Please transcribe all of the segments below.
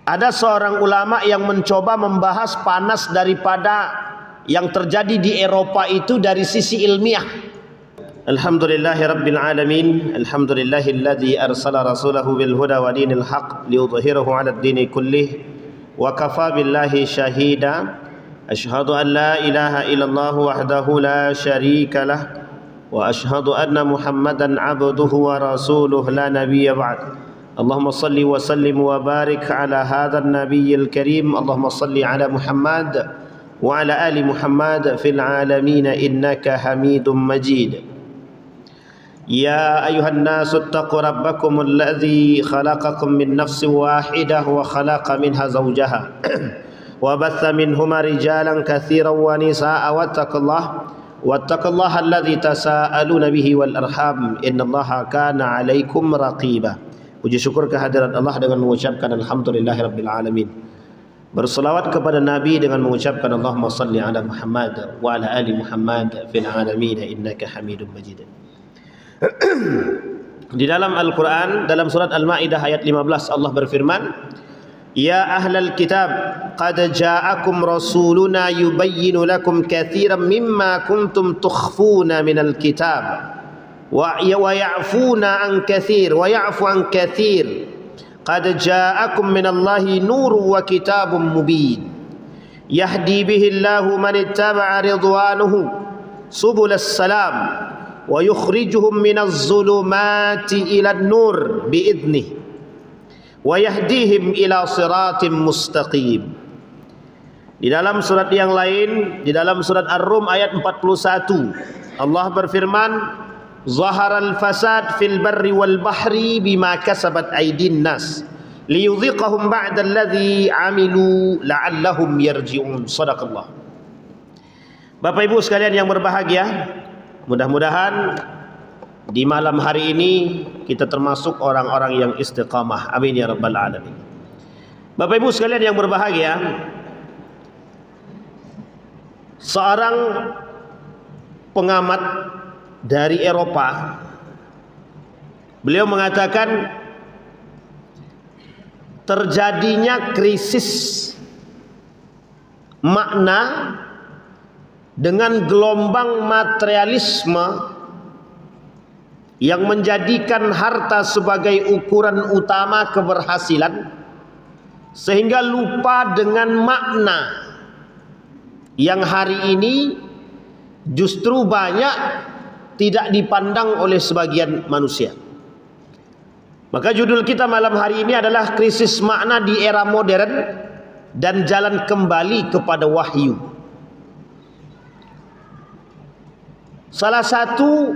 Ada seorang ulama yang mencoba membahas panas daripada yang terjadi di Eropa itu dari sisi ilmiah. Alhamdulillahi Rabbil Alamin. Alhamdulillahilladzi arsala rasulahu bil huda wa dinil haq liyudhhirahu 'ala ad-dini kullih wa kafa billahi shahida. Asyhadu an la ilaha illallah wahdahu la syarika lah wa asyhadu anna Muhammadan 'abduhu wa rasuluhu la nabiyya ba'd. Allahumma salli wa sallim wa barik ala hadzal nabiyil karim. Allahumma salli ala Muhammad wa ala ali Muhammad fil alamin innaka Hamidum Majid. Ya ayuhan nasu ittaqu rabbakum alladzi khalaqakum min nafsin wahidah wa khalaqa minha zawjaha wa batha minhuma rijalan katsiran wa nisaa'a wattaqullaha alladzi tasaaluna bihi wal arham innallaha kana 'alaikum raqiba. Puji syukur kehadirat Allah dengan mengucapkan alhamdulillahirabbil alamin. Berselawat kepada Nabi dengan mengucapkan Allahumma salli ala Muhammad wa ala ali Muhammad fil alamin innaka Hamidum Majid. Di dalam Al-Quran, dalam surat Al-Ma'idah ayat 15, Allah berfirman, Ya ahlal kitab, qad ja'akum rasuluna yubayyinu lakum kathiran mimma kuntum tukhfuna minal kitab wa ya'funa an kathir wa ya'fu an kathir qad ja'akum minallahi nurun wa kitabun mubin yahdi bihi Allahu man ittaba'a ridwanuhu subulas salam wa yukhrijuhum minaz zulumati ilan nur biidnih wa yahdihim ila siratim mustaqim. Di dalam surat yang lain, di dalam surat Ar-Rum ayat 41, Allah berfirman, Zaharal fasad fil barri wal bahri bima kasabat aydin nas liyudhiqahum ba'da alladhi amilu la'allahum yarji'un. Shadaqallah. Bapak Ibu sekalian yang berbahagia, mudah-mudahan di malam hari ini kita termasuk orang-orang yang istiqamah. Amin ya rabbal alamin. Bapak Ibu sekalian yang berbahagia, seorang pengamat dari Eropa, beliau mengatakan terjadinya krisis makna dengan gelombang materialisme yang menjadikan harta sebagai ukuran utama keberhasilan, sehingga lupa dengan makna yang hari ini justru banyak tidak dipandang oleh sebagian manusia. Maka judul kita malam hari ini adalah krisis makna di era modern dan jalan kembali kepada wahyu. Salah satu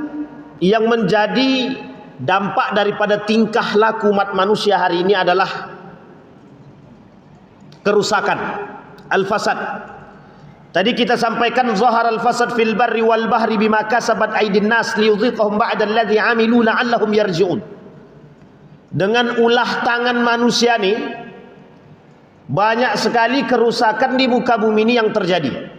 yang menjadi dampak daripada tingkah laku umat manusia hari ini adalah kerusakan, al-fasad. Tadi kita sampaikan zaharal fasad fil barri wal bahri bima kasabat aydin nas liyudhiqahum ba'da alladhi amilu la'allahum yarji'un. Dengan ulah tangan manusia nih, banyak sekali kerusakan di muka bumi ini yang terjadi.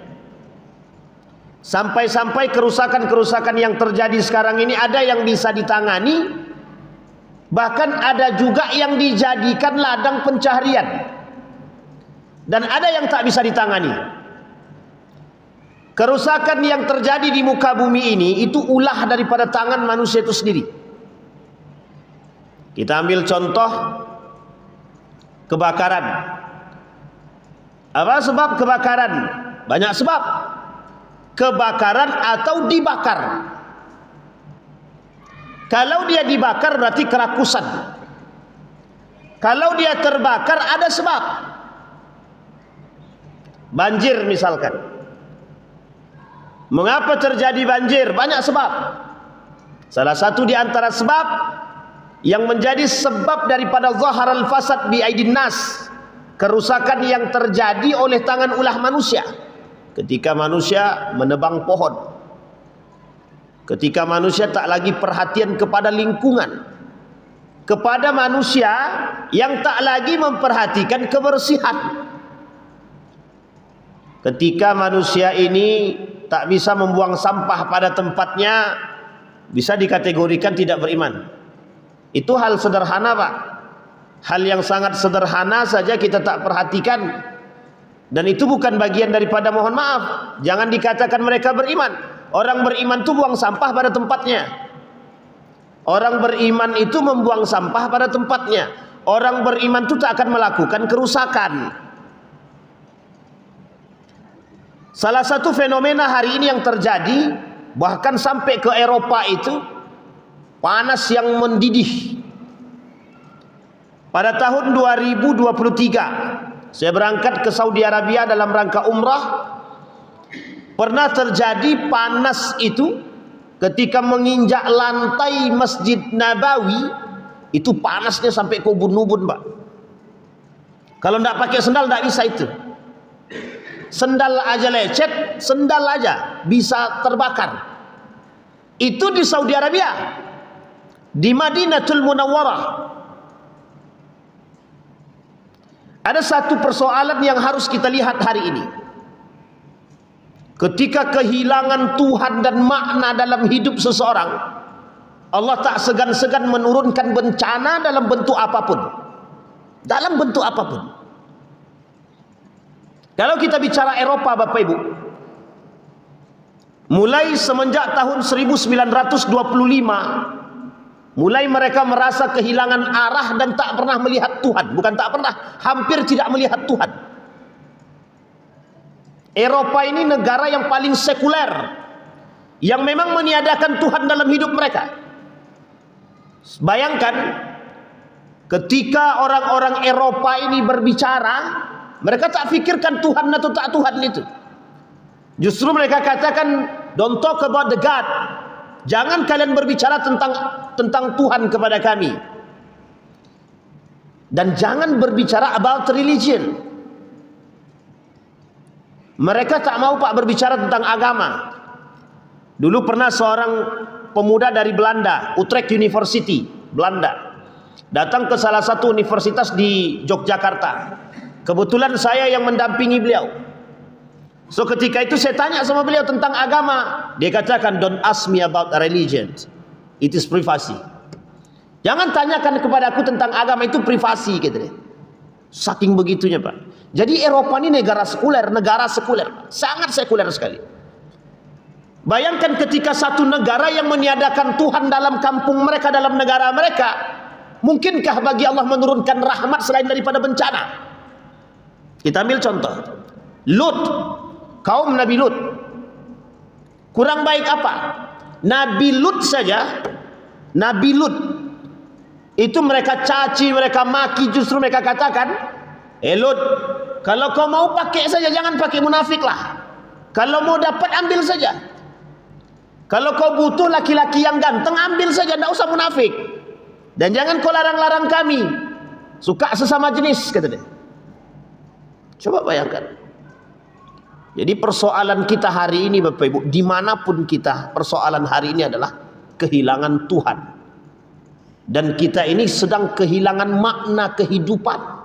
Sampai-sampai kerusakan-kerusakan yang terjadi sekarang ini ada yang bisa ditangani, bahkan ada juga yang dijadikan ladang pencaharian, dan ada yang tak bisa ditangani. Kerusakan yang terjadi di muka bumi ini itu ulah daripada tangan manusia itu sendiri. Kita ambil contoh kebakaran. Apa sebab kebakaran? Banyak sebab. Kebakaran atau dibakar. Kalau dia dibakar berarti kerakusan. Kalau dia terbakar ada sebab. Banjir misalkan. Mengapa terjadi banjir? Banyak sebab. Salah satu di antara sebab yang menjadi sebab daripada zaharal fasad bi aidin nas, kerusakan yang terjadi oleh tangan ulah manusia. Ketika manusia menebang pohon, ketika manusia tak lagi perhatian kepada lingkungan, kepada manusia yang tak lagi memperhatikan kebersihan, ketika manusia ini tak bisa membuang sampah pada tempatnya, bisa dikategorikan tidak beriman. Itu hal sederhana, Pak. hal yang sangat sederhana saja kita tak perhatikan, dan itu bukan bagian daripada, mohon maaf, jangan dikatakan mereka beriman. Orang beriman itu buang sampah pada tempatnya. Orang beriman itu membuang sampah pada tempatnya. Orang beriman itu tak akan melakukan kerusakan. Salah satu fenomena hari ini yang terjadi, bahkan sampai ke Eropa itu, panas yang mendidih. Pada tahun 2023 saya berangkat ke Saudi Arabia dalam rangka umrah. Pernah terjadi panas itu ketika menginjak lantai Masjid Nabawi, itu panasnya sampai ke ubun-ubun, Pak. Kalau tidak pakai sendal tidak bisa itu. Sendal aja lecet, sendal aja bisa terbakar. Itu di Saudi Arabia, di Madinatul Munawwarah. Ada satu persoalan yang harus kita lihat hari ini. Ketika kehilangan Tuhan dan makna dalam hidup seseorang, Allah tak segan-segan menurunkan bencana dalam bentuk apapun. Dalam bentuk apapun. Kalau kita bicara Eropa, Bapak Ibu, mulai semenjak tahun 1925, mulai mereka merasa kehilangan arah dan tak pernah melihat Tuhan. Bukan tak pernah, hampir tidak melihat Tuhan. Eropa ini negara yang paling sekuler, yang memang meniadakan Tuhan dalam hidup mereka. Bayangkan, ketika orang-orang Eropa ini berbicara, mereka tak fikirkan Tuhan atau tak Tuhan itu. Justru mereka katakan, don't talk about the God. Jangan kalian berbicara tentang Tuhan kepada kami. Dan jangan berbicara about religion. Mereka tak mau, Pak, berbicara tentang agama. Dulu pernah seorang pemuda dari Belanda, Utrecht University, Belanda, datang ke salah satu universitas di Yogyakarta. Kebetulan saya yang mendampingi beliau. So ketika itu saya tanya sama beliau tentang agama. Dia katakan, don't ask me about religion, it is privacy. Jangan tanyakan kepada aku tentang agama, itu privasi, gitu deh. Saking begitunya, Pak. Jadi Eropa ini negara sekuler, sangat sekuler sekali. Bayangkan ketika satu negara yang meniadakan Tuhan dalam kampung mereka, dalam negara mereka, mungkinkah bagi Allah menurunkan rahmat selain daripada bencana? Kita ambil contoh Lut, kaum Nabi Lut. Kurang baik apa? Nabi Lut saja, Nabi Lut itu mereka caci, mereka maki. Justru mereka katakan, Lut, kalau kau mau pakai saja, jangan pakai munafik lah. Kalau mau dapat, ambil saja. Kalau kau butuh laki-laki yang ganteng, ambil saja, tidak usah munafik. Dan jangan kau larang-larang kami. Suka sesama jenis, kata dia. Coba bayangkan. Jadi persoalan kita hari ini, Bapak Ibu, dimanapun kita, persoalan hari ini adalah kehilangan Tuhan. Dan kita ini sedang kehilangan makna kehidupan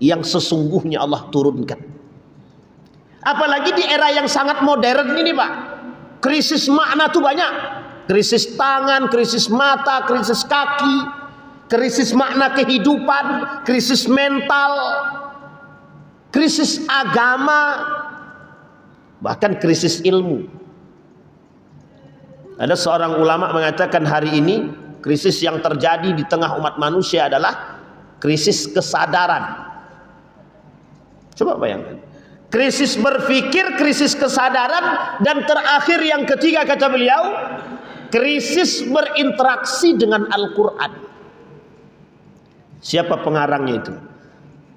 yang sesungguhnya Allah turunkan. Apalagi di era yang sangat modern ini, Pak. Krisis makna itu banyak. Krisis tangan, krisis mata, krisis kaki, krisis makna kehidupan, krisis mental, krisis agama, bahkan krisis ilmu. Ada seorang ulama mengatakan hari ini krisis yang terjadi di tengah umat manusia adalah krisis kesadaran. Coba bayangkan. Krisis berpikir, krisis kesadaran, dan terakhir yang ketiga kata beliau, krisis berinteraksi dengan Al-Quran. Siapa pengarangnya itu?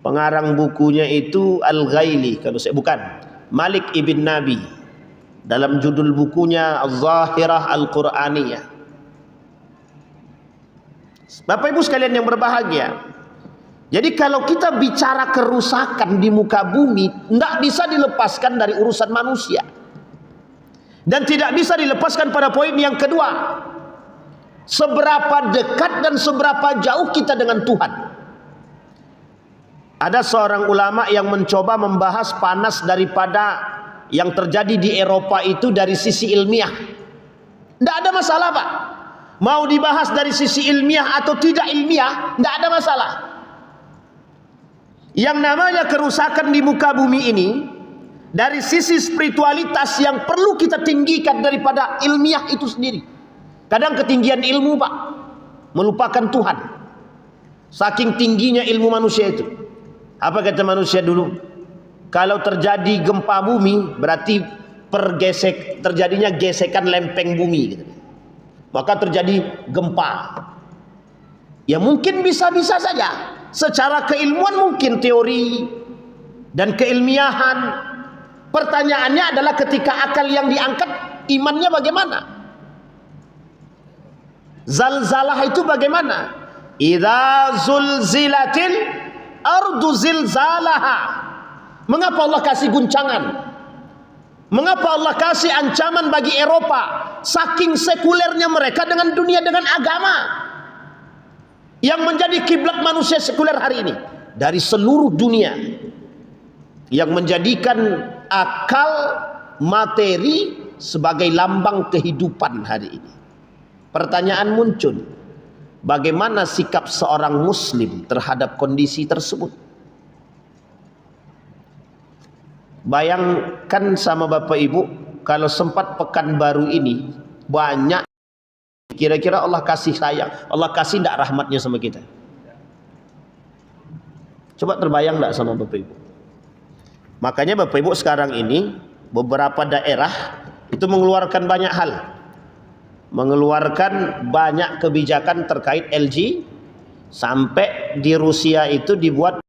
Pengarang bukunya itu Al-Ghaili, kalau saya bukan, Malik ibn Nabi. Dalam judul bukunya Az-Zahirah Al-Quraniyah. Bapak Ibu sekalian yang berbahagia, jadi kalau kita bicara kerusakan di muka bumi, tidak bisa dilepaskan dari urusan manusia. Dan tidak bisa dilepaskan pada poin yang kedua, seberapa dekat dan seberapa jauh kita dengan Tuhan. Ada seorang ulama yang mencoba membahas panas daripada yang terjadi di Eropa itu dari sisi ilmiah. Tidak ada masalah, Pak. Mau dibahas dari sisi ilmiah atau tidak ilmiah, tidak ada masalah. Yang namanya kerusakan di muka bumi ini, dari sisi spiritualitas yang perlu kita tinggikan daripada ilmiah itu sendiri. Kadang ketinggian ilmu, Pak, melupakan Tuhan. Saking tingginya ilmu manusia itu. Apa kata manusia dulu? Kalau terjadi gempa bumi, berarti terjadinya gesekan lempeng bumi gitu. Maka terjadi gempa. Ya mungkin bisa-bisa saja. Secara keilmuan mungkin teori dan keilmiahan. Pertanyaannya adalah ketika akal yang diangkat, imannya bagaimana? Zalzalah itu bagaimana? Idza zulzilatil ardu zilzalaha. Mengapa Allah kasih guncangan? Mengapa Allah kasih ancaman bagi Eropa? Saking sekulernya mereka dengan dunia, dengan agama. Yang menjadi kiblat manusia sekuler hari ini dari seluruh dunia, yang menjadikan akal materi sebagai lambang kehidupan hari ini. Pertanyaan muncul, bagaimana sikap seorang muslim terhadap kondisi tersebut? Bayangkan sama Bapak Ibu, kalau sempat Pekanbaru ini banyak, kira-kira Allah kasih sayang, Allah kasih tidak rahmatnya sama kita? Coba terbayang tidak sama Bapak Ibu? Makanya Bapak Ibu sekarang ini beberapa daerah itu mengeluarkan banyak hal, mengeluarkan banyak kebijakan terkait LG, sampai di Rusia itu dibuat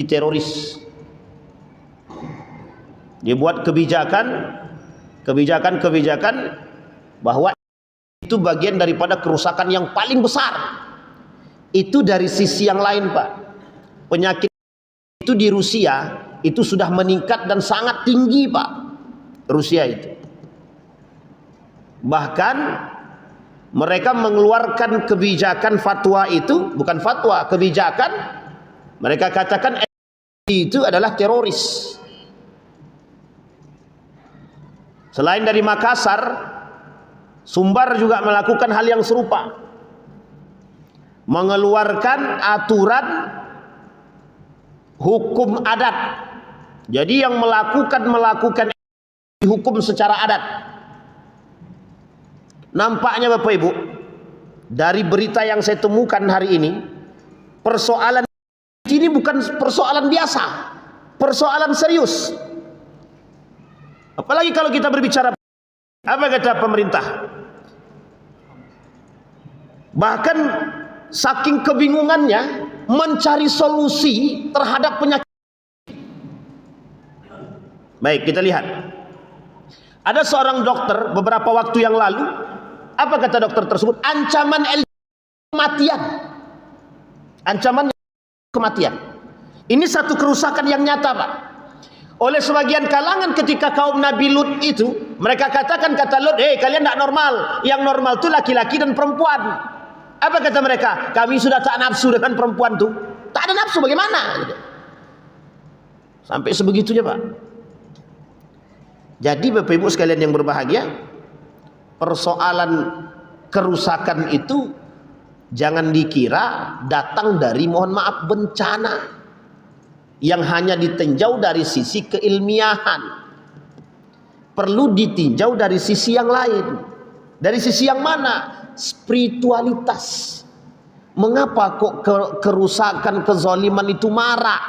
teroris, dibuat kebijakan bahwa itu bagian daripada kerusakan yang paling besar. Itu dari sisi yang lain, Pak. Penyakit itu di Rusia itu sudah meningkat dan sangat tinggi, Pak. Rusia itu. Bahkan mereka mengeluarkan kebijakan fatwa itu, bukan fatwa, kebijakan. Mereka katakan itu adalah teroris. Selain dari Makassar, Sumbar juga melakukan hal yang serupa, mengeluarkan aturan hukum adat. Jadi yang melakukan hukum secara adat. Nampaknya Bapak Ibu, dari berita yang saya temukan hari ini, persoalan ini bukan persoalan biasa, persoalan serius. Apalagi kalau kita berbicara, apa kata pemerintah? Bahkan saking kebingungannya mencari solusi terhadap penyakit. Baik, kita lihat. Ada seorang dokter beberapa waktu yang lalu, apa kata dokter tersebut? Ancaman kematian. Ancaman kematian. Ini satu kerusakan yang nyata, Pak. Oleh sebagian kalangan ketika kaum Nabi Lut itu, mereka katakan, kata Lut, kalian tidak normal. Yang normal itu laki-laki dan perempuan. Apa kata mereka? Kami sudah tak nafsu dengan perempuan tuh. Tak ada nafsu, bagaimana? Sampai sebegitunya, Pak. Jadi Bapak Ibu sekalian yang berbahagia, persoalan kerusakan itu jangan dikira datang dari, mohon maaf, bencana yang hanya ditinjau dari sisi keilmiahan. Perlu ditinjau dari sisi yang lain. Dari sisi yang mana? Spiritualitas. Mengapa kok kerusakan, kezaliman itu marak?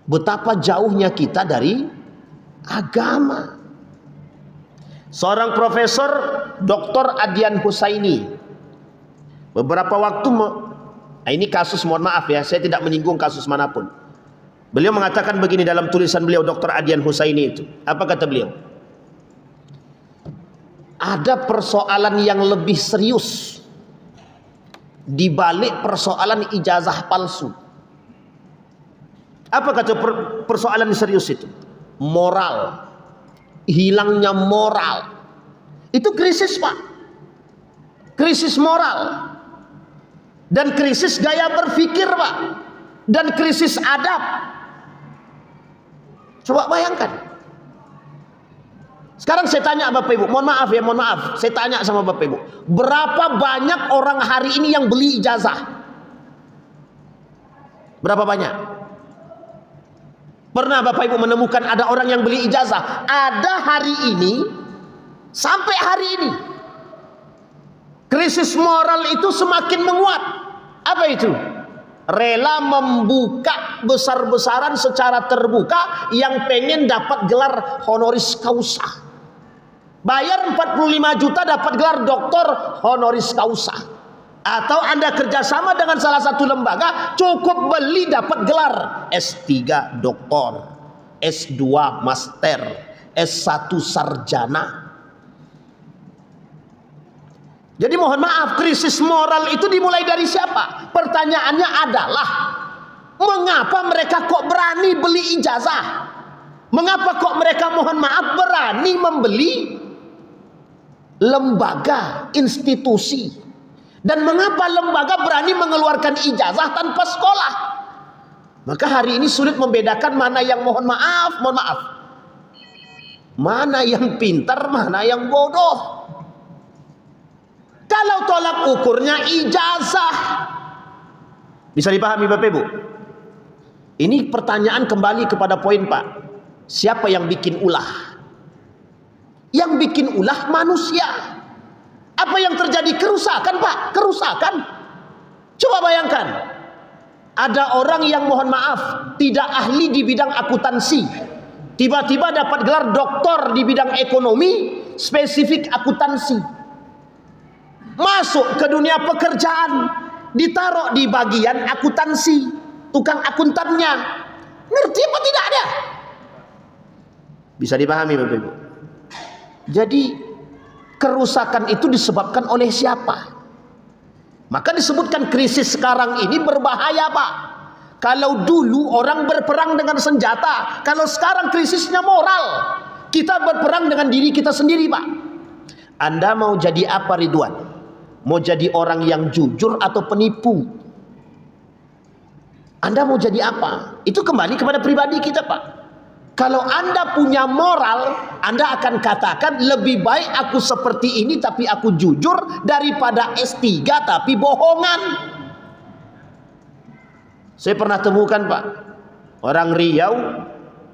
Betapa jauhnya kita dari agama. Seorang profesor Dr. Adian Husaini beberapa waktu, ini kasus, mohon maaf ya, saya tidak menyinggung kasus manapun. Beliau mengatakan begini dalam tulisan beliau, Dr. Adian Husaini itu. Apa kata beliau? Ada persoalan yang lebih serius di balik persoalan ijazah palsu. Apa kata persoalan serius itu? Moral. Hilangnya moral. Itu krisis, Pak. Krisis moral. Dan krisis gaya berpikir, Pak. Dan krisis adab. Coba bayangkan. Sekarang saya tanya Bapak Ibu, mohon maaf ya, mohon maaf. Saya tanya sama Bapak Ibu, berapa banyak orang hari ini yang beli ijazah? Berapa banyak? Pernah Bapak Ibu menemukan ada orang yang beli ijazah? Ada hari ini, sampai hari ini, krisis moral itu semakin menguat. Apa itu? Rela membuka besar-besaran secara terbuka yang pengen dapat gelar honoris causa. Bayar 45 juta dapat gelar doktor honoris causa. Atau Anda kerjasama dengan salah satu lembaga, cukup beli dapat gelar S3 doktor, S2 master, S1 sarjana. Jadi mohon maaf, krisis moral itu dimulai dari siapa? Pertanyaannya adalah, mengapa mereka kok berani beli ijazah? Mengapa kok mereka mohon maaf berani membeli lembaga, institusi? Dan mengapa lembaga berani mengeluarkan ijazah tanpa sekolah? Maka hari ini sulit membedakan mana yang mohon maaf, mana yang pintar, mana yang bodoh. Kalau tolak ukurnya ijazah, bisa dipahami Bapak Ibu? Ini pertanyaan kembali kepada poin Pak. Siapa yang bikin ulah? Yang bikin ulah manusia. Apa yang terjadi? Kerusakan Pak, kerusakan. Coba bayangkan, ada orang yang mohon maaf tidak ahli di bidang akuntansi, tiba-tiba dapat gelar doktor di bidang ekonomi, spesifik akuntansi. Masuk ke dunia pekerjaan, ditaruh di bagian akuntansi, tukang akuntannya. Ngerti apa tidak ada? Bisa dipahami Bapak Ibu? Jadi kerusakan itu disebabkan oleh siapa? Maka disebutkan krisis sekarang ini berbahaya Pak. Kalau dulu orang berperang dengan senjata, kalau sekarang krisisnya moral. Kita berperang dengan diri kita sendiri Pak. Anda mau jadi apa Ridwan? Mau jadi orang yang jujur atau penipu? Anda mau jadi apa? Itu kembali kepada pribadi kita Pak. Kalau Anda punya moral, Anda akan katakan lebih baik aku seperti ini tapi aku jujur daripada S3 tapi bohongan. Saya pernah temukan Pak, orang Riau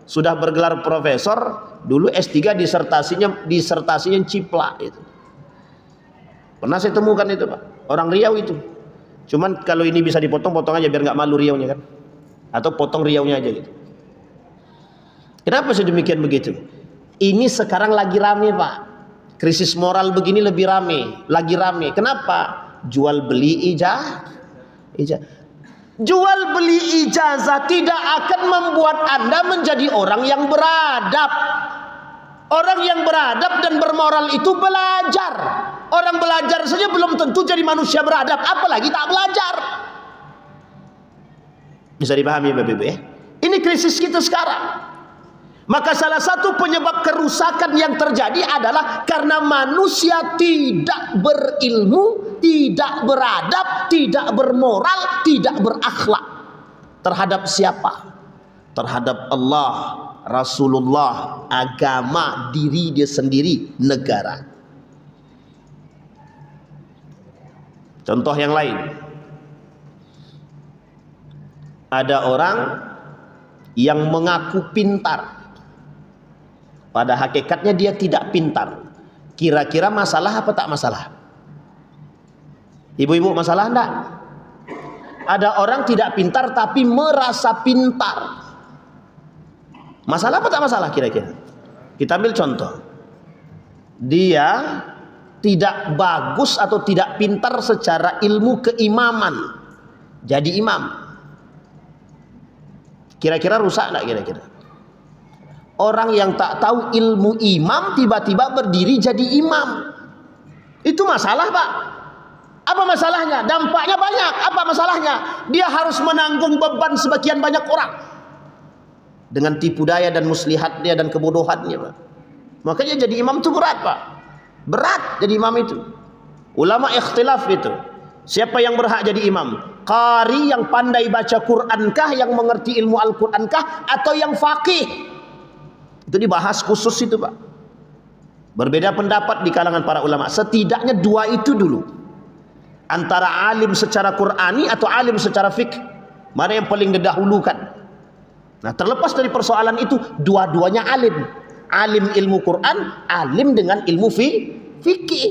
sudah bergelar profesor, dulu S3 disertasinya ciplak itu. Pernah saya temukan itu Pak, orang Riau itu. Cuman kalau ini bisa dipotong-potong aja biar nggak malu Riaunya kan, atau potong Riaunya aja gitu. Kenapa sedemikian begitu? Ini sekarang lagi rame Pak. Krisis moral begini lebih rame, lagi rame. Kenapa? Jual beli ijazah. Jual beli ijazah tidak akan membuat Anda menjadi orang yang beradab. Orang yang beradab dan bermoral itu belajar. Orang belajar saja belum tentu jadi manusia beradab, apalagi tak belajar. Bisa dipahami Bapak Ibu ya? Ini krisis kita sekarang. Maka salah satu penyebab kerusakan yang terjadi adalah karena manusia tidak berilmu, tidak beradab, tidak bermoral, tidak berakhlak. Terhadap siapa? Terhadap Allah, Rasulullah, agama, diri dia sendiri, negara. Contoh yang lain. Ada orang yang mengaku pintar, pada hakikatnya dia tidak pintar. Kira-kira masalah apa tak masalah? Ibu-ibu, masalah enggak? Ada orang tidak pintar tapi merasa pintar. Masalah apa tak masalah kira-kira? Kita ambil contoh. Dia tidak bagus atau tidak pintar secara ilmu keimaman, jadi imam. Kira-kira rusak enggak kira-kira? Orang yang tak tahu ilmu imam tiba-tiba berdiri jadi imam. Itu masalah Pak. Apa masalahnya? Dampaknya banyak. Apa masalahnya? Dia harus menanggung beban sebagian banyak orang. Dengan tipu daya dan muslihatnya dan kebodohannya Pak. Makanya jadi imam itu berat Pak. Berat jadi imam itu. Ulama ikhtilaf itu. Siapa yang berhak jadi imam? Qari yang pandai baca Qurankah, yang mengerti ilmu Al-Qurankah, atau yang faqih? Itu dibahas khusus itu Pak. Berbeda pendapat di kalangan para ulama. Setidaknya dua itu dulu. Antara alim secara Qur'ani atau alim secara fikih. Mana yang paling didahulukan? Nah, terlepas dari persoalan itu, dua-duanya alim. Alim ilmu Quran, alim dengan ilmu fikih.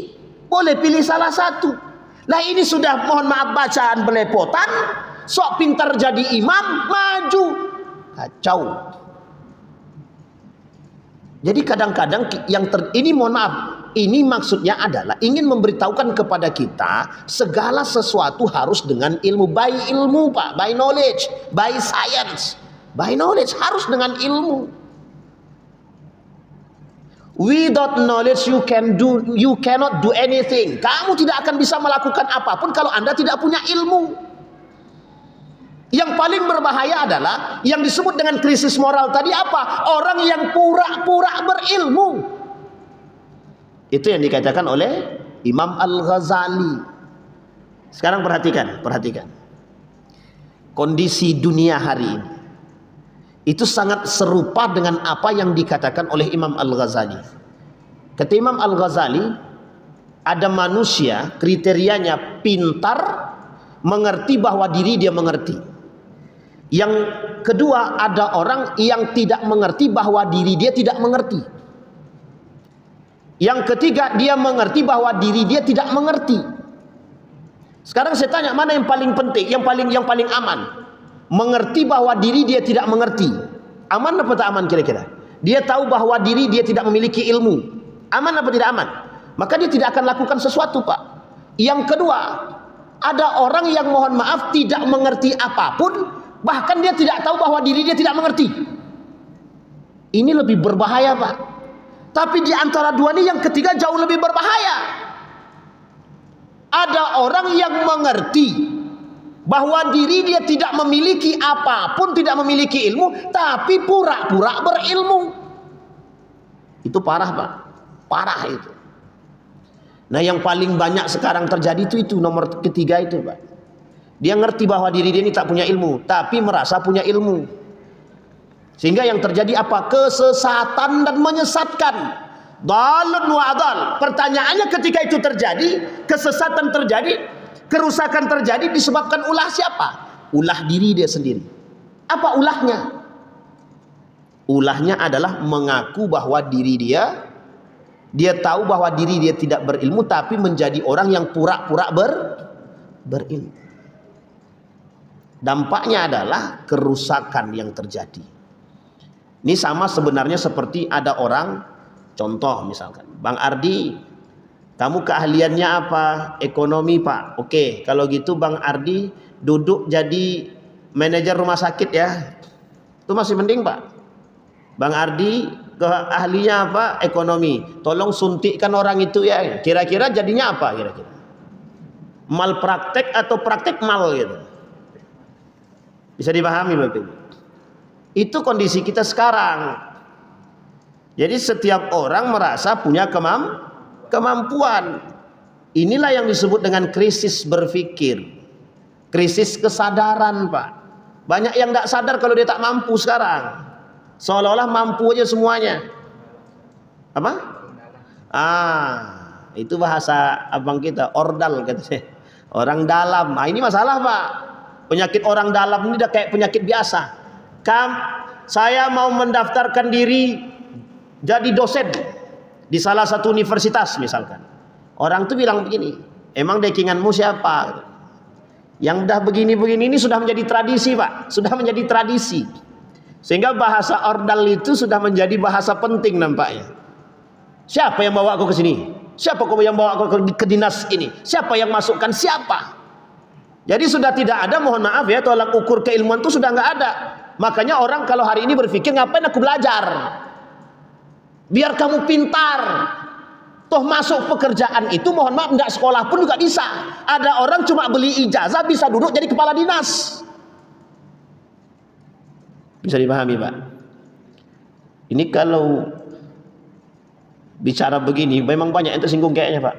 Boleh pilih salah satu. Lah ini sudah, mohon maaf, bacaan belepotan, sok pintar jadi imam, maju. Kacau. Jadi kadang-kadang ini mohon maaf, ini maksudnya adalah ingin memberitahukan kepada kita segala sesuatu harus dengan ilmu, by ilmu Pak, by knowledge, by science, by knowledge, harus dengan ilmu. Without knowledge you cannot do anything. Kamu tidak akan bisa melakukan apapun kalau Anda tidak punya ilmu. Yang paling berbahaya adalah yang disebut dengan krisis moral tadi apa? Orang yang pura-pura berilmu. Itu yang dikatakan oleh Imam Al-Ghazali. Sekarang perhatikan. Kondisi dunia hari ini itu sangat serupa dengan apa yang dikatakan oleh Imam Al-Ghazali. Kata Imam Al-Ghazali, ada manusia kriterianya pintar, mengerti bahwa diri dia mengerti. Yang kedua, ada orang yang tidak mengerti bahwa diri dia tidak mengerti. Yang ketiga, dia mengerti bahwa diri dia tidak mengerti. Sekarang saya tanya, mana yang paling penting, yang paling aman? Mengerti bahwa diri dia tidak mengerti. Aman apa tak aman kira-kira? Dia tahu bahwa diri dia tidak memiliki ilmu. Aman apa tidak aman? Maka dia tidak akan lakukan sesuatu, Pak. Yang kedua, ada orang yang mohon maaf tidak mengerti apapun, bahkan dia tidak tahu bahwa diri dia tidak mengerti. Ini lebih berbahaya, Pak. Tapi di antara dua ini yang ketiga jauh lebih berbahaya. Ada orang yang mengerti bahwa diri dia tidak memiliki apapun, tidak memiliki ilmu, tapi pura-pura berilmu. Itu parah, Pak. Parah itu. Nah, yang paling banyak sekarang terjadi itu nomor ketiga itu, Pak. Dia ngerti bahwa diri dia ini tak punya ilmu, tapi merasa punya ilmu. Sehingga yang terjadi apa? Kesesatan dan menyesatkan. Dalun wa adal. Pertanyaannya ketika itu terjadi, kesesatan terjadi, kerusakan terjadi disebabkan ulah siapa? Ulah diri dia sendiri. Apa ulahnya? Ulahnya adalah mengaku bahwa diri dia tahu bahwa diri dia tidak berilmu, tapi menjadi orang yang pura-pura berilmu. Dampaknya adalah kerusakan yang terjadi. Ini sama sebenarnya seperti ada orang, contoh misalkan, Bang Ardi, kamu keahliannya apa? Ekonomi, Pak. Oke, kalau gitu Bang Ardi duduk jadi manajer rumah sakit ya. Itu masih mending, Pak. Bang Ardi keahliannya apa? Ekonomi. Tolong suntikkan orang itu ya. Kira-kira jadinya apa kira-kira? Malpraktek atau praktek mal gitu. Bisa dipahami Bapak Ibu? Itu kondisi kita sekarang. Jadi setiap orang merasa punya kemampuan. Inilah yang disebut dengan krisis berpikir, krisis kesadaran, Pak. Banyak yang tidak sadar kalau dia tak mampu sekarang. Seolah-olah mampu aja semuanya. Apa? Itu bahasa abang kita, ordal katanya. Orang dalam. Ini masalah, Pak. Penyakit orang dalam ini udah kayak penyakit biasa. Saya mau mendaftarkan diri jadi dosen di salah satu universitas misalkan. Orang tuh bilang begini, emang dekinganmu siapa? Yang udah begini-begini ini sudah menjadi tradisi, Pak. Sudah menjadi tradisi. Sehingga bahasa ordal itu sudah menjadi bahasa penting nampaknya. Siapa yang bawa aku ke sini? Siapa yang bawa aku ke dinas ini? Siapa yang masukkan siapa? Jadi sudah tidak ada, mohon maaf ya, tolak ukur keilmuan itu sudah nggak ada. Makanya orang kalau hari ini berpikir, ngapain aku belajar? Biar kamu pintar. Toh masuk pekerjaan itu, mohon maaf, nggak sekolah pun juga bisa. Ada orang cuma beli ijazah bisa duduk jadi kepala dinas. Bisa dipahami, Pak? Ini kalau bicara begini, memang banyak yang tersinggung kayaknya, Pak.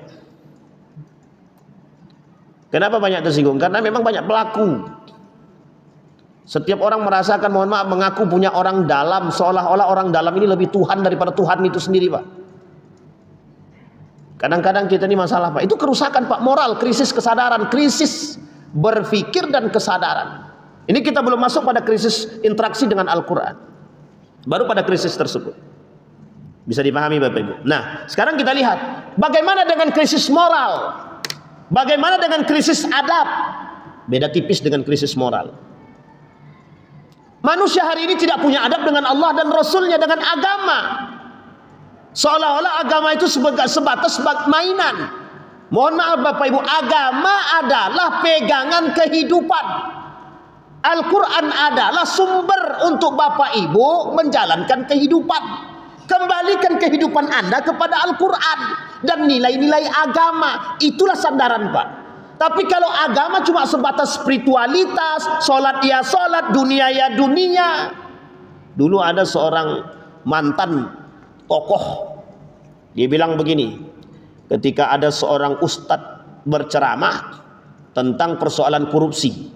Kenapa banyak tersinggung? Karena memang banyak pelaku. Setiap orang merasakan, mohon maaf, mengaku punya orang dalam, seolah-olah orang dalam ini lebih Tuhan daripada Tuhan itu sendiri, Pak. Kadang-kadang kita ini masalah, Pak. Itu kerusakan, Pak, moral, krisis kesadaran, krisis berpikir dan kesadaran. Ini kita belum masuk pada krisis interaksi dengan Al-Quran, baru pada krisis tersebut. Bisa dipahami Bapak Ibu. Nah, sekarang kita lihat bagaimana dengan krisis moral, bagaimana dengan krisis adab. Beda tipis dengan krisis moral. Manusia hari ini tidak punya adab dengan Allah dan Rasulnya, dengan agama. Seolah-olah agama itu sebatas mainan. Mohon maaf Bapak Ibu, agama adalah pegangan kehidupan. Al-Quran adalah sumber untuk Bapak Ibu menjalankan kehidupan. Kembalikan kehidupan Anda kepada Al-Quran dan nilai-nilai agama. Itulah sandaran Pak. Tapi kalau agama cuma sebatas spiritualitas, sholat ya sholat, dunia ya dunia. Dulu ada seorang mantan tokoh, dia bilang begini, ketika ada seorang ustadz berceramah tentang persoalan korupsi,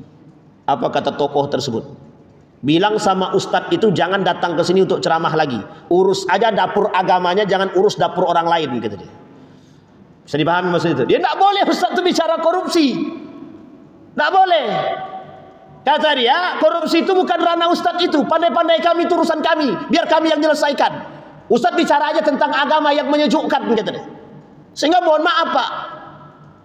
apa kata tokoh tersebut? Bilang sama ustadz itu jangan datang ke sini untuk ceramah lagi, urus aja dapur agamanya, jangan urus dapur orang lain, kata dia. Bisa dipahami maksud itu? Dia tidak boleh ustadz itu bicara korupsi, tidak boleh. Kata dia, korupsi itu bukan ranah ustadz itu, pandai-pandai kami itu urusan kami, biar kami yang menyelesaikan. Ustadz bicara aja tentang agama yang menyejukkan, kata dia. Sehingga mohon maaf Pak,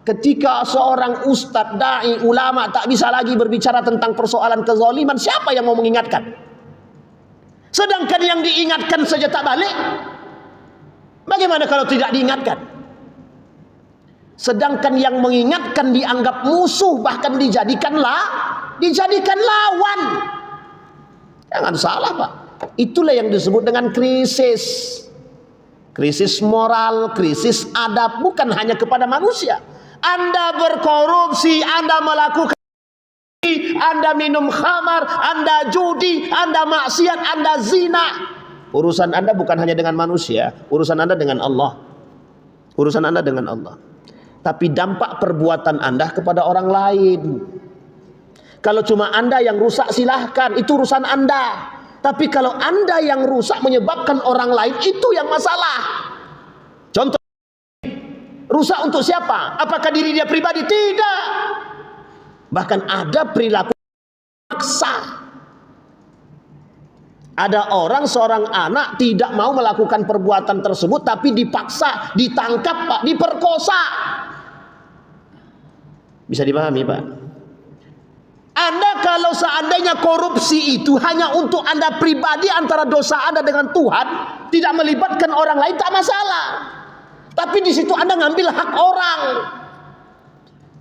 ketika seorang ustadz, dai, ulama tak bisa lagi berbicara tentang persoalan kezaliman, siapa yang mau mengingatkan? Sedangkan yang diingatkan saja tak balik, bagaimana kalau tidak diingatkan? Sedangkan yang mengingatkan dianggap musuh, bahkan dijadikan lawan. Jangan salah Pak, itulah yang disebut dengan krisis. Krisis moral, krisis adab, bukan hanya kepada manusia. Anda berkorupsi, Anda melakukan, Anda minum khamar, Anda judi, Anda maksiat, Anda zina. Urusan Anda bukan hanya dengan manusia, urusan Anda dengan Allah. Urusan Anda dengan Allah. Tapi dampak perbuatan Anda kepada orang lain. Kalau cuma Anda yang rusak silahkan, itu urusan Anda. Tapi kalau Anda yang rusak menyebabkan orang lain, itu yang masalah. Contoh, rusak untuk siapa? Apakah diri dia pribadi? Tidak. Bahkan ada perilaku paksa. Ada orang, seorang anak tidak mau melakukan perbuatan tersebut, tapi dipaksa, ditangkap Pak, diperkosa. Bisa dipahami Pak? Anda kalau seandainya korupsi itu hanya untuk Anda pribadi, antara dosa Anda dengan Tuhan, tidak melibatkan orang lain, tak masalah. Tapi di situ Anda ngambil hak orang.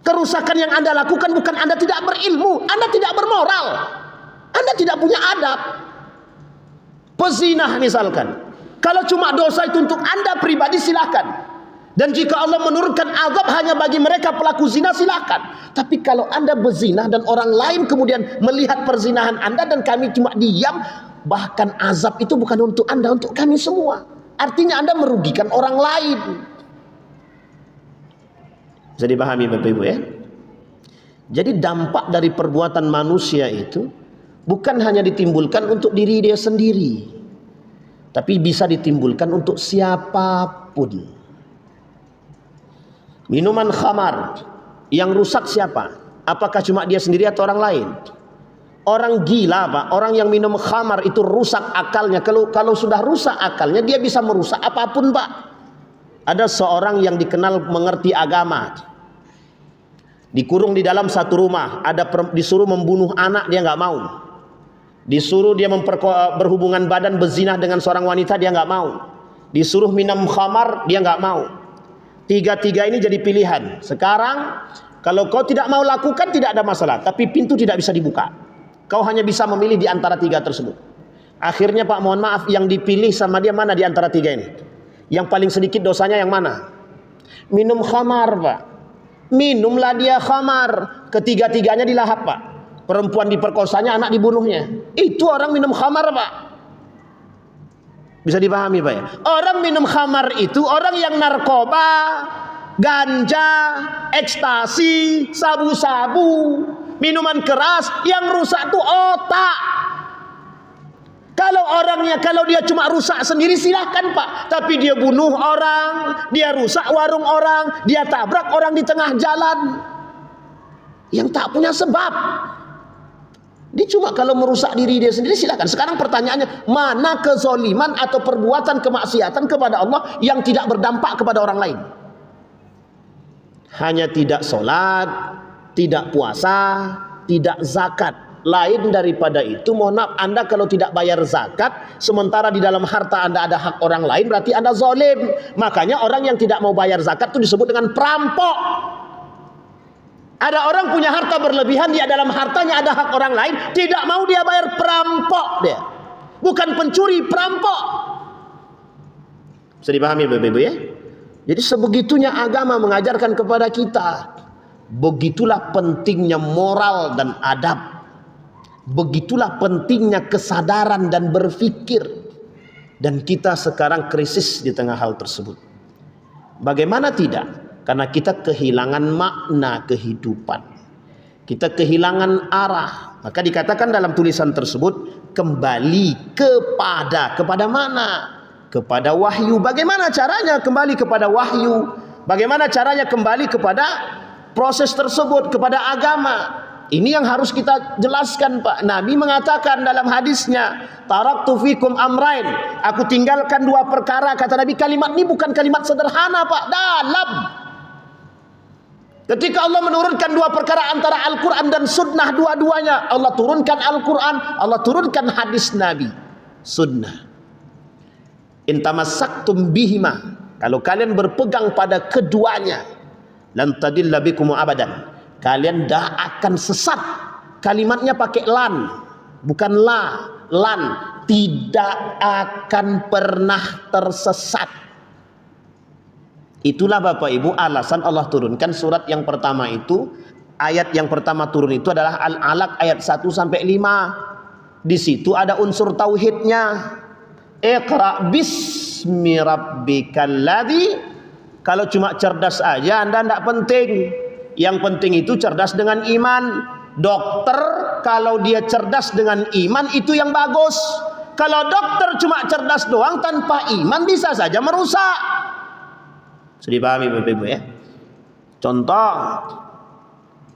Kerusakan yang Anda lakukan bukan Anda tidak berilmu, Anda tidak bermoral, Anda tidak punya adab. Pezinah misalkan, kalau cuma dosa itu untuk Anda pribadi silahkan. Dan jika Allah menurunkan azab hanya bagi mereka pelaku zina, silakan. Tapi kalau Anda berzina dan orang lain kemudian melihat perzinahan Anda dan kami cuma diam, bahkan azab itu bukan untuk Anda, untuk kami semua. Artinya Anda merugikan orang lain. Bisa dipahami Bapak Ibu ya? Jadi dampak dari perbuatan manusia itu bukan hanya ditimbulkan untuk diri dia sendiri, tapi bisa ditimbulkan untuk siapapun. Minuman khamar yang rusak siapa? Apakah cuma dia sendiri atau orang lain? Orang gila Pak, orang yang minum khamar itu rusak akalnya. Kalau sudah rusak akalnya, dia bisa merusak apapun Pak. Ada seorang yang dikenal mengerti agama, dikurung di dalam satu rumah, disuruh membunuh anak, dia nggak mau. Disuruh dia berhubungan badan berzina dengan seorang wanita, dia nggak mau. Disuruh minum khamar, dia nggak mau. Tiga-tiga ini jadi pilihan. Sekarang kalau kau tidak mau lakukan tidak ada masalah, tapi pintu tidak bisa dibuka. Kau hanya bisa memilih di antara tiga tersebut. Akhirnya Pak, mohon maaf, yang dipilih sama dia mana di antara tiga ini? Yang paling sedikit dosanya yang mana? Minum khamar Pak. Minumlah dia khamar. Ketiga-tiganya dilahap Pak. Perempuan diperkosanya, anak dibunuhnya. Itu orang minum khamar Pak. Bisa dipahami Pak ya? Orang minum khamar itu orang yang narkoba, ganja, ekstasi, sabu-sabu, minuman keras, yang rusak itu otak. Kalau dia cuma rusak sendiri silahkan Pak, tapi dia bunuh orang, dia rusak warung orang, dia tabrak orang di tengah jalan yang tak punya sebab. Dia cuma kalau merusak diri dia sendiri silakan. Sekarang pertanyaannya, mana kezoliman atau perbuatan kemaksiatan kepada Allah yang tidak berdampak kepada orang lain? Hanya tidak sholat, tidak puasa, tidak zakat. Lain daripada itu, mohon maaf, Anda kalau tidak bayar zakat, sementara di dalam harta Anda ada hak orang lain, berarti Anda zalim. Makanya orang yang tidak mau bayar zakat itu disebut dengan perampok. Ada orang punya harta berlebihan, dia dalam hartanya ada hak orang lain, tidak mau dia bayar, perampok dia. Bukan pencuri, perampok. Bisa dipahami Bapak-Ibu ya? Jadi sebegitunya agama mengajarkan kepada kita. Begitulah pentingnya moral dan adab. Begitulah pentingnya kesadaran dan berpikir. Dan kita sekarang krisis di tengah hal tersebut. Bagaimana tidak? Karena kita kehilangan makna kehidupan. Kita kehilangan arah. Maka dikatakan dalam tulisan tersebut, kembali kepada mana? Kepada wahyu. Bagaimana caranya kembali kepada wahyu? Bagaimana caranya kembali kepada proses tersebut, kepada agama? Ini yang harus kita jelaskan, Pak. Nabi mengatakan dalam hadisnya, taraktu fikum amrain. Aku tinggalkan dua perkara, kata Nabi. Kalimat ini bukan kalimat sederhana, Pak. Dalam. Ketika Allah menurunkan dua perkara antara Al-Quran dan Sunnah, dua-duanya. Allah turunkan Al-Quran, Allah turunkan hadis Nabi. Sunnah. Intamasaktum bihima. Kalau kalian berpegang pada keduanya, lan tadilla bikum abadan. Kalian dah akan sesat. Kalimatnya pakai lan, bukan la. Lan. Tidak akan pernah tersesat. Itulah Bapak Ibu alasan Allah turunkan surat yang pertama itu. Ayat yang pertama turun itu adalah Al-Alaq ayat 1 sampai 5. Di situ ada unsur tauhidnya. Iqra bismi rabbikal ladzi. Kalau cuma cerdas aja Anda tidak penting. Yang penting itu cerdas dengan iman. Dokter kalau dia cerdas dengan iman itu yang bagus. Kalau dokter cuma cerdas doang tanpa iman bisa saja merusak. Sudah dipahami Bapak Ibu ya? Contoh,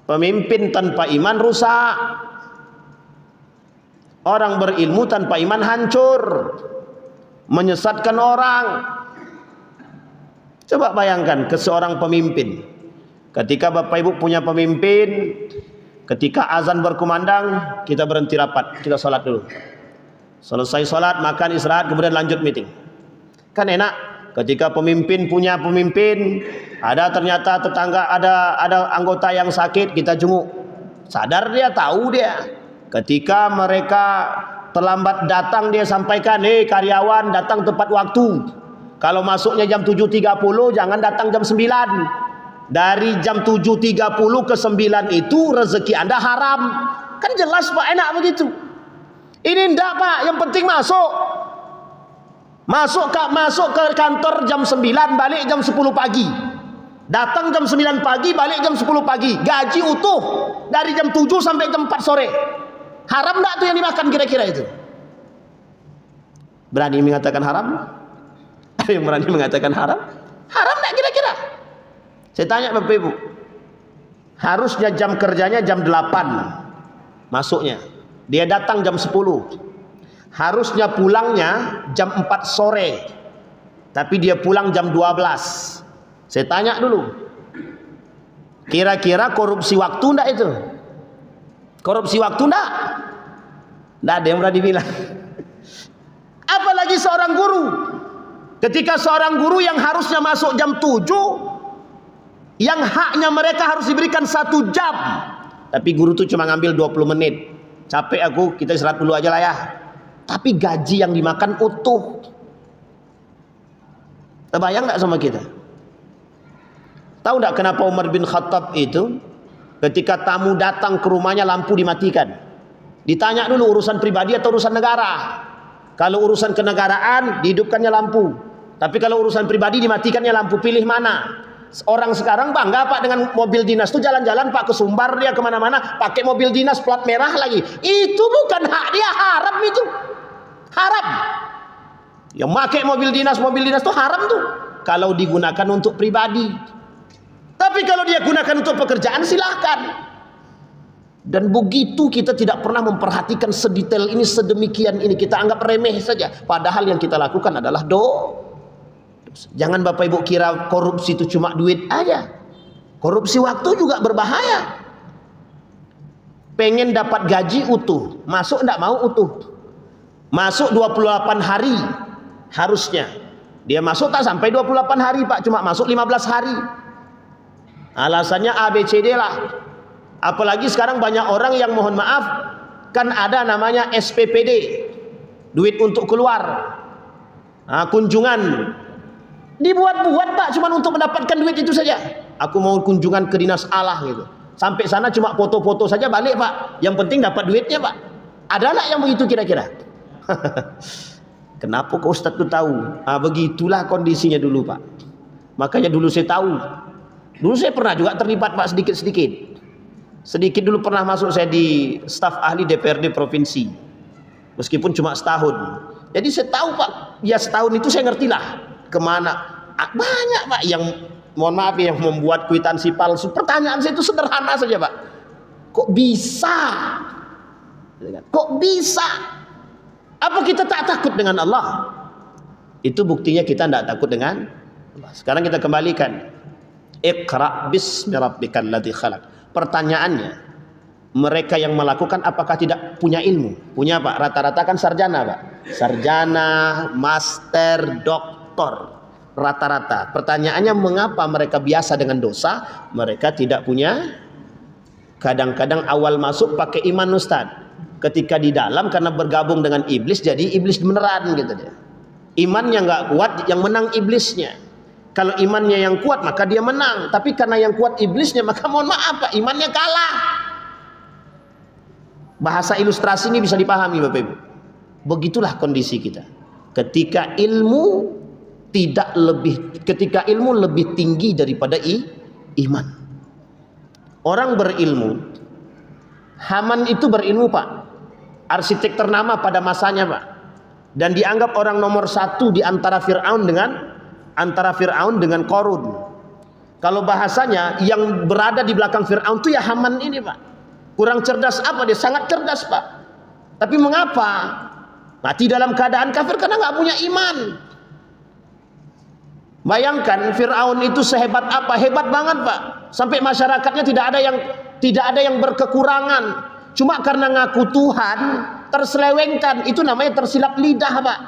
pemimpin tanpa iman rusak. Orang berilmu tanpa iman hancur, menyesatkan orang. Coba bayangkan ke seorang pemimpin. Ketika Bapak Ibu punya pemimpin, ketika azan berkumandang, kita berhenti rapat, kita sholat dulu. Selesai sholat, makan, istirahat, kemudian lanjut meeting. Kan enak. Ketika pemimpin punya pemimpin, ada ternyata tetangga, ada anggota yang sakit, kita jenguk. Sadar dia, tahu dia. Ketika mereka terlambat datang, dia sampaikan, karyawan datang tepat waktu. Kalau masuknya jam 7.30, jangan datang jam 9. Dari jam 7.30 ke 9 itu rezeki Anda haram. Kan jelas Pak, enak begitu. Ini enggak Pak, yang penting masuk. Masuk ke kantor jam 9, balik jam 10 pagi. Datang jam 9 pagi, balik jam 10 pagi. Gaji utuh dari jam 7 sampai jam 4 sore. Haram enggak tuh yang dimakan kira-kira itu? Berani mengatakan haram? Ada yang berani mengatakan haram? Haram enggak kira-kira? Saya tanya Bapak Ibu. Harusnya jam kerjanya jam 8 masuknya. Dia datang jam 10. Harusnya pulangnya jam 4 sore. Tapi dia pulang jam 12. Saya tanya dulu. Kira-kira korupsi waktu enggak itu? Korupsi waktu enggak? Enggak ada yang berani bilang. Apalagi seorang guru. Ketika seorang guru yang harusnya masuk jam 7, yang haknya mereka harus diberikan 1 jam. Tapi guru itu cuma ngambil 20 menit. Capek aku, kita istirahat dulu aja lah ya. Tapi gaji yang dimakan utuh. Terbayang nggak sama kita? Tahu nggak kenapa Umar bin Khattab itu ketika tamu datang ke rumahnya lampu dimatikan? Ditanya dulu urusan pribadi atau urusan negara. Kalau urusan kenegaraan dihidupkannya lampu. Tapi kalau urusan pribadi dimatikannya lampu. Pilih mana? Orang sekarang bangga Pak dengan mobil dinas tuh, jalan-jalan Pak ke Sumbar, dia kemana-mana pakai mobil dinas plat merah lagi. Itu bukan hak dia, haram itu. Haram. Yang pakai mobil dinas tuh haram tuh kalau digunakan untuk pribadi. Tapi kalau dia gunakan untuk pekerjaan silahkan. Dan begitu kita tidak pernah memperhatikan sedetail ini, sedemikian ini, kita anggap remeh saja. Padahal yang kita lakukan adalah dosa. Jangan Bapak Ibu kira korupsi itu cuma duit aja. Korupsi waktu juga berbahaya. Pengen dapat gaji utuh, masuk enggak mau utuh. Masuk 28 hari harusnya. Dia masuk tak sampai 28 hari Pak, cuma masuk 15 hari. Alasannya ABCD lah. Apalagi sekarang banyak orang yang mohon maaf, kan ada namanya SPPD, duit untuk keluar, kunjungan, dibuat-buat Pak, cuma untuk mendapatkan duit itu saja. Aku mau kunjungan ke dinas Allah gitu, sampai sana cuma foto-foto saja balik Pak, yang penting dapat duitnya Pak. Ada nggak yang begitu kira-kira? Kenapa kok Ustadz tuh tahu? Begitulah kondisinya dulu Pak. Makanya dulu saya tahu. Dulu saya pernah juga terlibat Pak, sedikit-sedikit. Sedikit dulu pernah masuk saya di staf ahli DPRD provinsi, meskipun cuma setahun. Jadi saya tahu Pak, ya setahun itu saya ngertilah kemana. Banyak Pak yang mohon maaf yang membuat kwitansi palsu. Pertanyaan saya itu sederhana saja Pak, kok bisa? Kok bisa? Apa kita tak takut dengan Allah? Itu buktinya kita tidak takut dengan Allah. Sekarang kita kembalikan, Iqra bismi rabbikal ladzi khalaq. Pertanyaannya, mereka yang melakukan apakah tidak punya ilmu? Punya Pak, rata-rata kan sarjana Pak. Sarjana, master, doktor, rata-rata. Pertanyaannya, mengapa mereka biasa dengan dosa? Mereka tidak punya. Kadang-kadang awal masuk pakai iman Ustaz. Ketika di dalam karena bergabung dengan iblis, jadi iblis beneran gitu dia. Imannya nggak kuat, yang menang iblisnya. Kalau imannya yang kuat maka dia menang, tapi karena yang kuat iblisnya maka mohon maaf Pak, imannya kalah. Bahasa ilustrasi ini bisa dipahami Bapak Ibu. Begitulah kondisi kita. Ketika ilmu lebih tinggi daripada iman. Orang berilmu, Haman itu berilmu Pak, arsitek ternama pada masanya Pak, dan dianggap orang nomor satu di antara Fir'aun dengan Qarun. Kalau bahasanya yang berada di belakang Fir'aun itu ya Haman ini Pak. Kurang cerdas apa? Dia sangat cerdas Pak. Tapi mengapa? Mati dalam keadaan kafir karena nggak punya iman. Bayangkan Fir'aun itu sehebat apa? Hebat banget Pak. Sampai masyarakatnya tidak ada yang berkekurangan. Cuma karena ngaku Tuhan terselewengkan. Itu namanya tersilap lidah Pak.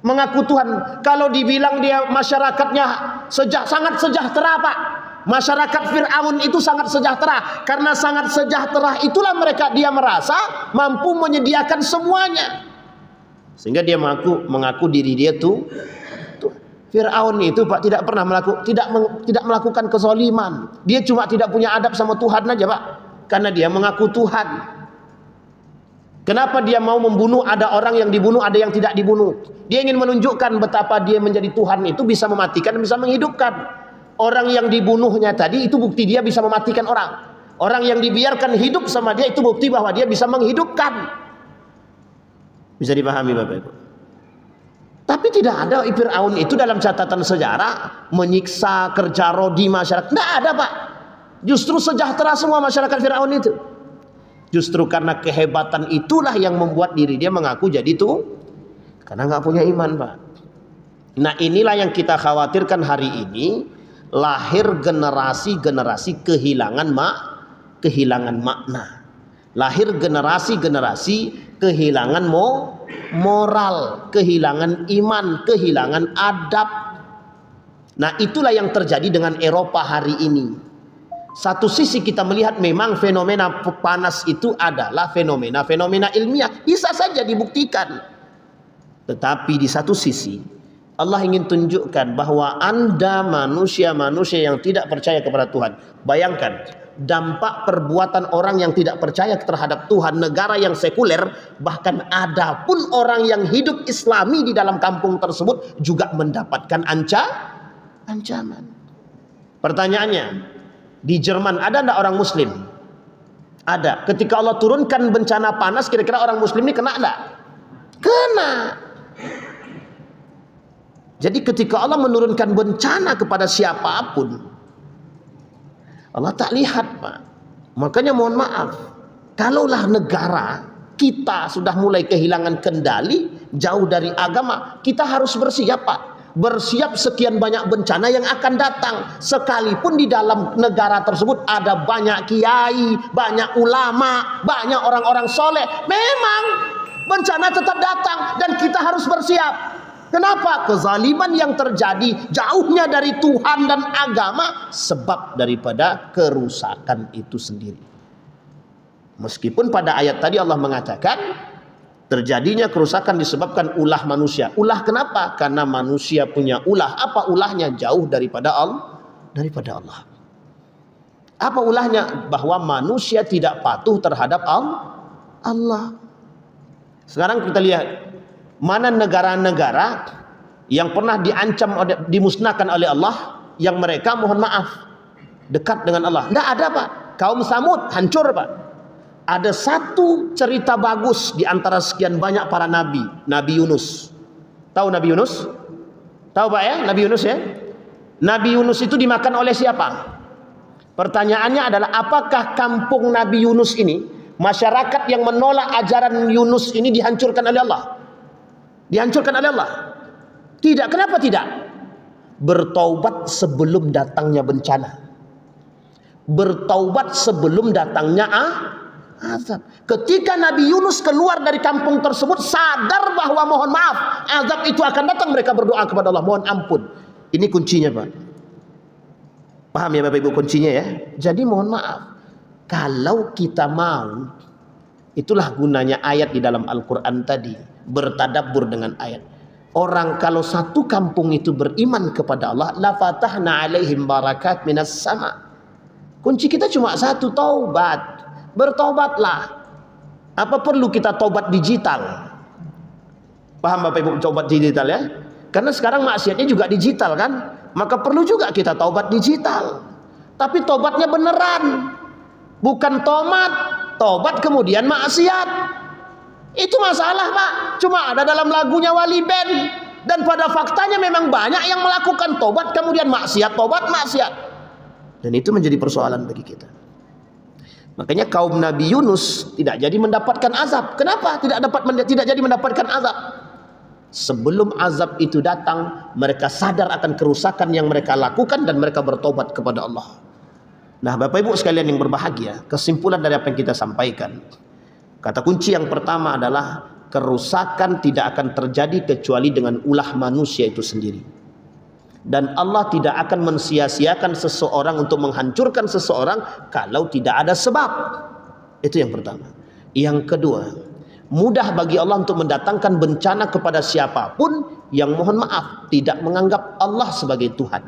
Mengaku Tuhan. Kalau dibilang dia masyarakatnya sangat sejahtera Pak, masyarakat Fir'aun itu sangat sejahtera. Karena sangat sejahtera itulah dia merasa mampu menyediakan semuanya, sehingga dia mengaku diri dia tuh. Fir'aun itu Pak tidak pernah tidak melakukan kezaliman. Dia cuma tidak punya adab sama Tuhan aja Pak, karena dia mengaku Tuhan. Kenapa dia mau membunuh? Ada orang yang dibunuh, ada yang tidak dibunuh. Dia ingin menunjukkan betapa dia menjadi Tuhan itu bisa mematikan dan bisa menghidupkan. Orang yang dibunuhnya tadi itu bukti dia bisa mematikan orang. Orang yang dibiarkan hidup sama dia itu bukti bahwa dia bisa menghidupkan. Bisa dipahami Bapak Ibu? Tapi tidak ada Fir'aun itu dalam catatan sejarah menyiksa, kerja rodi masyarakat. Tidak ada Pak. Justru sejahtera semua masyarakat Fir'aun itu. Justru karena kehebatan itulah yang membuat diri dia mengaku jadi itu, karena nggak punya iman Pak. Nah inilah yang kita khawatirkan hari ini, lahir generasi-generasi kehilangan makna. Lahir generasi-generasi kehilangan moral, kehilangan iman, kehilangan adab. Nah itulah yang terjadi dengan Eropa hari ini. Satu sisi kita melihat memang fenomena panas itu adalah fenomena ilmiah, bisa saja dibuktikan. Tetapi di satu sisi Allah ingin tunjukkan bahwa Anda manusia-manusia yang tidak percaya kepada Tuhan. Bayangkan dampak perbuatan orang yang tidak percaya terhadap Tuhan, negara yang sekuler, bahkan ada pun orang yang hidup Islami di dalam kampung tersebut juga mendapatkan ancaman. Pertanyaannya, di Jerman ada enggak orang muslim? Ada. Ketika Allah turunkan bencana panas, kira-kira orang muslim ini kena enggak? Kena. Jadi ketika Allah menurunkan bencana kepada siapapun, Allah tak lihat Pak. Makanya mohon maaf, Kalaulah negara kita sudah mulai kehilangan kendali, jauh dari agama, kita harus bersiap, Pak. Bersiap sekian banyak bencana yang akan datang. Sekalipun di dalam negara tersebut ada banyak kiai, banyak ulama, banyak orang-orang soleh, memang bencana tetap datang dan kita harus bersiap. Kenapa? Kezaliman yang terjadi, jauhnya dari Tuhan dan agama, sebab daripada kerusakan itu sendiri. Meskipun pada ayat tadi Allah mengatakan terjadinya kerusakan disebabkan ulah manusia. Ulah kenapa? Karena manusia punya ulah. Apa ulahnya? Jauh daripada Allah. Apa ulahnya? Bahwa manusia tidak patuh terhadap Allah. Sekarang kita lihat, mana negara-negara yang pernah diancam, dimusnahkan oleh Allah, yang mereka mohon maaf dekat dengan Allah. Tidak ada, Pak. Kaum Samud hancur, Pak. Ada satu cerita bagus di antara sekian banyak para nabi. Nabi Yunus. Tahu Nabi Yunus? Tahu, Pak, ya? Nabi Yunus, ya? Nabi Yunus itu dimakan oleh siapa? Pertanyaannya adalah, apakah kampung Nabi Yunus ini, masyarakat yang menolak ajaran Yunus ini dihancurkan oleh Allah? Dihancurkan oleh Allah? Tidak. Kenapa tidak? Bertaubat sebelum datangnya bencana. Bertaubat sebelum datangnya azab. Ketika Nabi Yunus keluar dari kampung tersebut, sadar bahwa mohon maaf, azab itu akan datang, mereka berdoa kepada Allah, mohon ampun. Ini kuncinya, Pak. Paham ya Bapak Ibu kuncinya, ya? Jadi mohon maaf, kalau kita mau, itulah gunanya ayat di dalam Al-Quran tadi, bertadabbur dengan ayat. Orang kalau satu kampung itu beriman kepada Allah, la fatahna alaihim barakat minas sama. Kunci kita cuma satu, taubat. Bertobatlah. Apa perlu kita tobat digital? Paham Bapak Ibu tobat digital, ya? Karena sekarang maksiatnya juga digital, kan? Maka perlu juga kita tobat digital. Tapi tobatnya beneran. Bukan tobat kemudian maksiat. Itu masalah, Pak. Cuma ada dalam lagunya Wali Band. Dan pada faktanya memang banyak yang melakukan tobat kemudian maksiat, tobat maksiat. Dan itu menjadi persoalan bagi kita. Makanya kaum Nabi Yunus tidak jadi mendapatkan azab. Kenapa tidak jadi mendapatkan azab? Sebelum azab itu datang, mereka sadar akan kerusakan yang mereka lakukan dan mereka bertobat kepada Allah. Nah, Bapak Ibu sekalian yang berbahagia, kesimpulan dari apa yang kita sampaikan, kata kunci yang pertama adalah kerusakan tidak akan terjadi kecuali dengan ulah manusia itu sendiri. Dan Allah tidak akan mensia-siakan seseorang untuk menghancurkan seseorang kalau tidak ada sebab. Itu yang pertama. Yang kedua, mudah bagi Allah untuk mendatangkan bencana kepada siapapun yang mohon maaf tidak menganggap Allah sebagai Tuhan.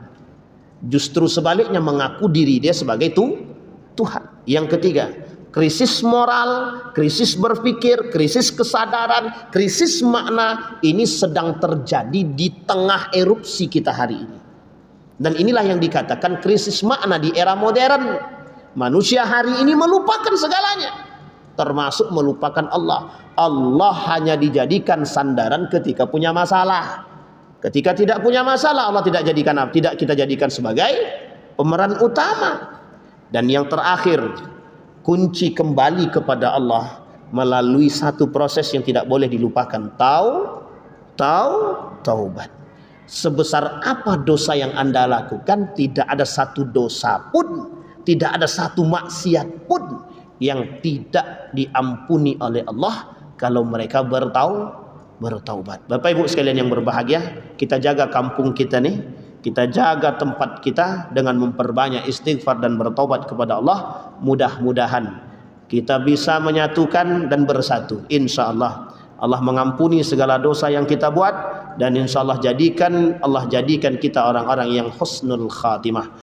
Justru sebaliknya mengaku diri dia sebagai Tuhan. Yang ketiga, krisis moral, krisis berpikir, krisis kesadaran, krisis makna ini sedang terjadi di tengah erupsi kita hari ini. Dan inilah yang dikatakan krisis makna di era modern. Manusia hari ini melupakan segalanya, termasuk melupakan Allah. Allah hanya dijadikan sandaran ketika punya masalah. Ketika tidak punya masalah, Allah tidak kita jadikan sebagai pemeran utama. Dan yang terakhir, kunci kembali kepada Allah melalui satu proses yang tidak boleh dilupakan. Taubat. Sebesar apa dosa yang Anda lakukan, tidak ada satu dosa pun, tidak ada satu maksiat pun yang tidak diampuni oleh Allah kalau mereka bertaubat. Bapak Ibu sekalian yang berbahagia, kita jaga kampung kita nih, kita jaga tempat kita dengan memperbanyak istighfar dan bertaubat kepada Allah. Mudah-mudahan kita bisa menyatukan dan bersatu. Insya Allah Allah mengampuni segala dosa yang kita buat, dan insya Allah Allah jadikan kita orang-orang yang husnul khatimah.